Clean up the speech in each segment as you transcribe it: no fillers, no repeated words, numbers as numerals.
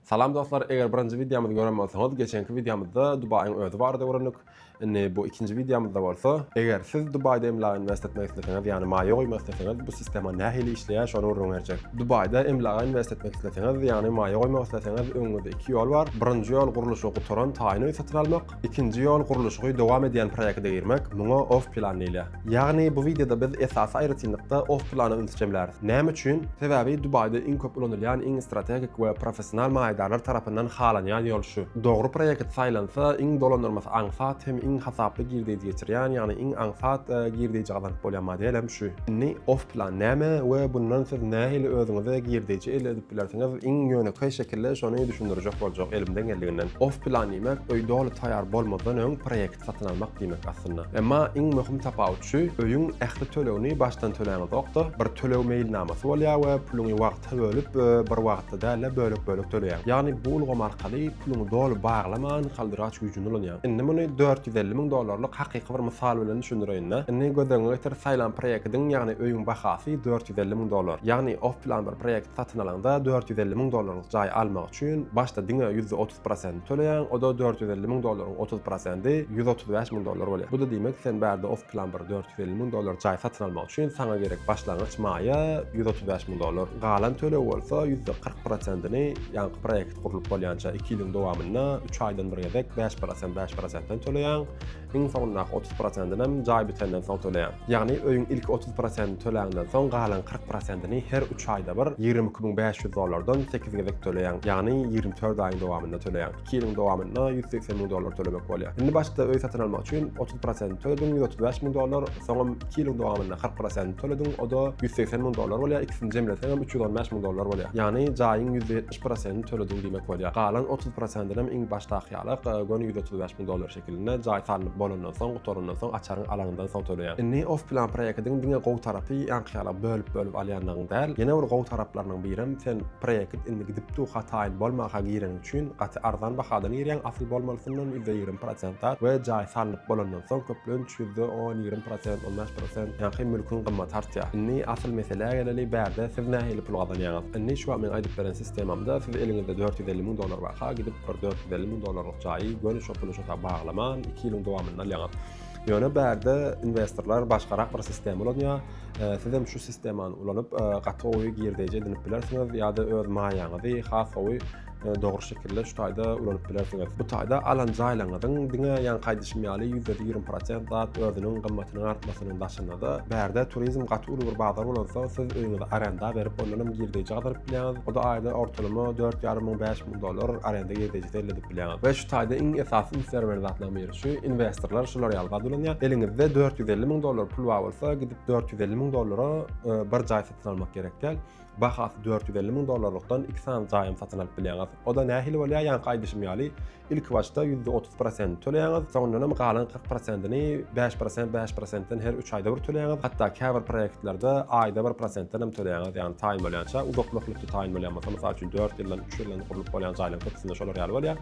Salam dostlar, eger birinci videomuzu görmediňiz, geçenki videomuzda Dubaýyň özü barada öwrendik. Bu ikinci videomuzda bolsa, eger siz Dubaýda emla invest etmek isleseniz, ýani maýa goýmak isleseniz, bu sistema nähili işleýär, şonu öwrenýärjek. Dubaýda emla invest etmek isleseniz, ýani maýa goýmak isleseniz, öňüňizde iki ýol bar. Birinji ýol guruluşy guturan taýyny satyn almak, ikinji ýol guruluşy dowam edýän proýekde girmek, muňa off plan diýilýär. Ýagny bu videoda biz esasy aýratynlykda off plany intiçemler. Näme üçin? Sebäbi Dubaýda iň köp ulanylýan, iň strategik we professional maýdarlar tarapyndan halanýan ýol şu. Dogry proýekt saýlansa, iň dolandyrmasy aňsat hem iň hasaply girdiği geçirýän, ýani iň aňsat girdiği jagdan bolýan model hem şu. Inni off plan näme we bundan siz nähili özüňize girdiği ele edip bilersiňiz, iň ýönekli şekilde şonu düşündirjek boljak elimden geldiginden. Off plan diýmek öý doly taýar bolmadan öň proýekt satyn almak diýmek aslında. Emma iň möhüm tapawut şu, öýüň ähli tölewini başdan töläňiz okda, bir tölew mailnamasy bolýar we puluny wagta bölüp bir wagtda däl bölük töleýär. Ýani bu ulgam arkaly puluny doly baglaman kaldyraç güýjüni ulanýar. Indi muny $450,000 hakyky bir mysal bilen düşündireýin. Indi gödöňe getir saýlan proýektiň, ýagny öýüň bahasy $450,000. Ýagny off plan bir proýekt satyn alanda $450,000 jaý almak üçin başda diňe %30% töleýän, o da $450,000 30%y $135,000 bolýar. Bu da diýmek sen bärde off plan bir $450,000 jaý satyn almak üçin sana gerek başlangyç maýa $135,000. Galan tölew bolsa %40%ni ýanky proýekt gurulyp bolýança 2 ýylyň dowamyna 3 aýdan bir gezek 5%dan töleýän. Iň sonunda 30%-ni hem jaý bitenden soň töleýän. Ýagny öýüň ilk 30%-ni töläňden soň galan 40%-ni her 3 aýda bir $22,500 8 gezek töleýän. Ýagny 24 aýyň dowamynda töleýän. 2 ýylyň dowamynda $180,000 tölemek bolýar. Indi başda öý satyn almak üçin 30% töledin, $135,000, soň 2 ýylyň dowamynda 40% töledin, o da $180,000 bolýar. İkisini jemlesem $315,000 bolýar. Ýagny jaýyň %70%-ni töledin diýmek bolýar. Galan 30%-ni hem iň başdaky ýalyk gonu $135,000 şekilde jaý salynyp bolandan soň, gutaryndan soň açaryň alanyndan soň töleýär. Indi off plan proýektiň diňe gowy tarapy ýankyla bölüp alýanlygyň däl. Ýene bir gowy taraplarynyň biri sen proýekt indi gidip tu hataýyn bolmaka giren üçin gaty arzan bahadan ýerýän asyl bolmalysyndan %20% we jaý salynyp bolandan soň köplen %10-20%, 15% ýa-ni mülkün gymmat artýar. Indi asyl mesele geleli bärde siz nähili pul gazanýaňyz. Indi şu an men aýdyp beren sistemamda siz eliňizde $450,000 barha gidip $450,000 jaý gönü şu pulu şota baglaman 2 ýylyň dowamynda alýaňyz. Ýöne bärde investorlar başgarak bir sistem ulanýar. Siz hem şu sistemany ulanyp gaty girdiği edinip bilersiňiz ýa-da öz maýaňyzy has owy dogry şekilde şu taýda ulanyp bilersiňiz. Bu taýda alan jaýlaňyzyň diňe ýan gaýdyşmaly %20% zat özüniň gymmatynyň artmasynyň daşynda da bärde turizm gaty uly bir bazar bolansa siz öýüňize arenda berip ondan girdiği jagdaryp bilýäňiz. O da aýda ortalama $4,500 arenda girdiği edip bilýäňiz. We şu taýda iň esasy serwer zatlaryň biri şu investorlar şular ýalga dulanýar. Eliňizde $450,000 pul bolsa gidip $450,000 bir jaý satyn almak gerekkel. Bahasy $450,000'dan 2 sany jaýym satyn alyp bilýäňiz. O da nähili bolýar? Ýani gaýdyşmaly ilk başda %30% töleýäňiz, soňra hem galan 40%-ni 5%dan her 3 aýda bir töleýäňiz. Hatda käbir proýektlerde aýda 1%dan hem töleýäňiz. Ýani taýyn bolýança uzaklykly taýyn bolýan bolsa, mysal üçin 4 ýyldan 3 ýyldan gurulyp bolýan jaýlaryň köpüsinde şolar ýaly bolýar.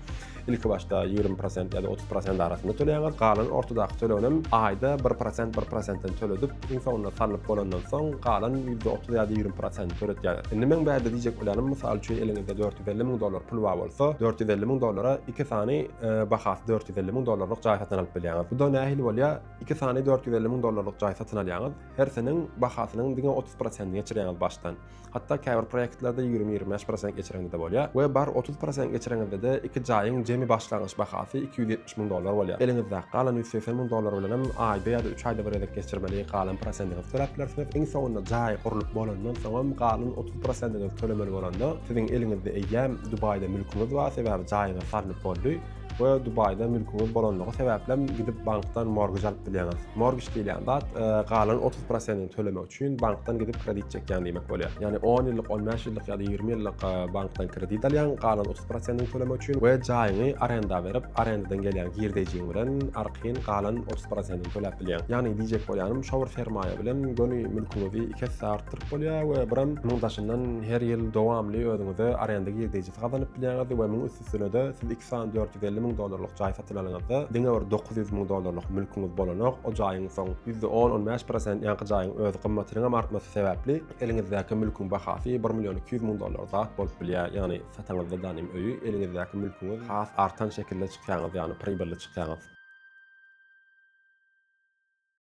İlk başda 20% ýa-da 30% arasynda töleýäňiz. Galan ortadaky tölenim aýda 1%dan töledip, iň sonunda salyp bolandan soň galan %30 ýa-da 20% tölet. Indi men bärde diýjek bolarym, mysal üçin eliňizde $450,000 pul bolsa, $450,000'a 2 sany bahasy $450,000 jaý satyn alyp bilýäňiz. Bu da nähili bolýar? 2 sany $450,000 jaý satyn alýaňyz. Her seniň bahasynyň diňe 30% geçirýäňiz başdan. Hatda käbir proýektlerde 20-25% geçirende de bolýar. We bar 30% geçirende de iki jaýyň jemi başlangyç bahasy $270,000 bolýar. Eliňizde galan $180,000 bilen hem aýda ýa-da 3 aýda bir edek geçirmeli galan prosentini töläplersiňiz. Iň sonunda jaý gurulyp bolandan soň galan 30%-ni tölemeli bolanda siziň eliňizde eýem Dubaýda mülküňiz bar, sebäbi jaýyňa salyp boldy. We Dubaýda mülküňiz bolanlygy sebäplen gidip bankdan mortgage alyp bilýäňiz. Mortgage diýilen zat galan 30%-ni tölemek üçin bankdan gidip kredit çekýän diýmek bolýar. Ýani 10 ýyllyk, 15 ýyllyk ýa-da 20 ýyllyk bankdan kredit alýan, galan 30%-ni tölemek üçin we jaýyny arenda berip, arendadan gelýän girdiğiň bilen arkyn galan 30%-ni töläp bilýän. Ýani diýjek bolýanym, şowr fermaýa bilen göni mülküňizi 2 hassa artdyryp bolýar we biram muň daşyndan her ýyl dowamly özüňize arenda girdiği gazanyp bilýäňiz we muň üstüne de siz 2 sany $450,000 $100,000 jaý satylalyňyzda diňe bir $900,000 mülküňiz bolanok, o jaýyň soň %10-15% ýanky jaýyň öz gymmatynyň artmasy sebäpli eliňizdäki mülküň bahasy $1,200,000 zat bolup bilýär. Ýani sataňyzda danym öýü eliňizdäki mülküňiz has artan şekilde çykýaňyz, ýani pribilli çykýaňyz.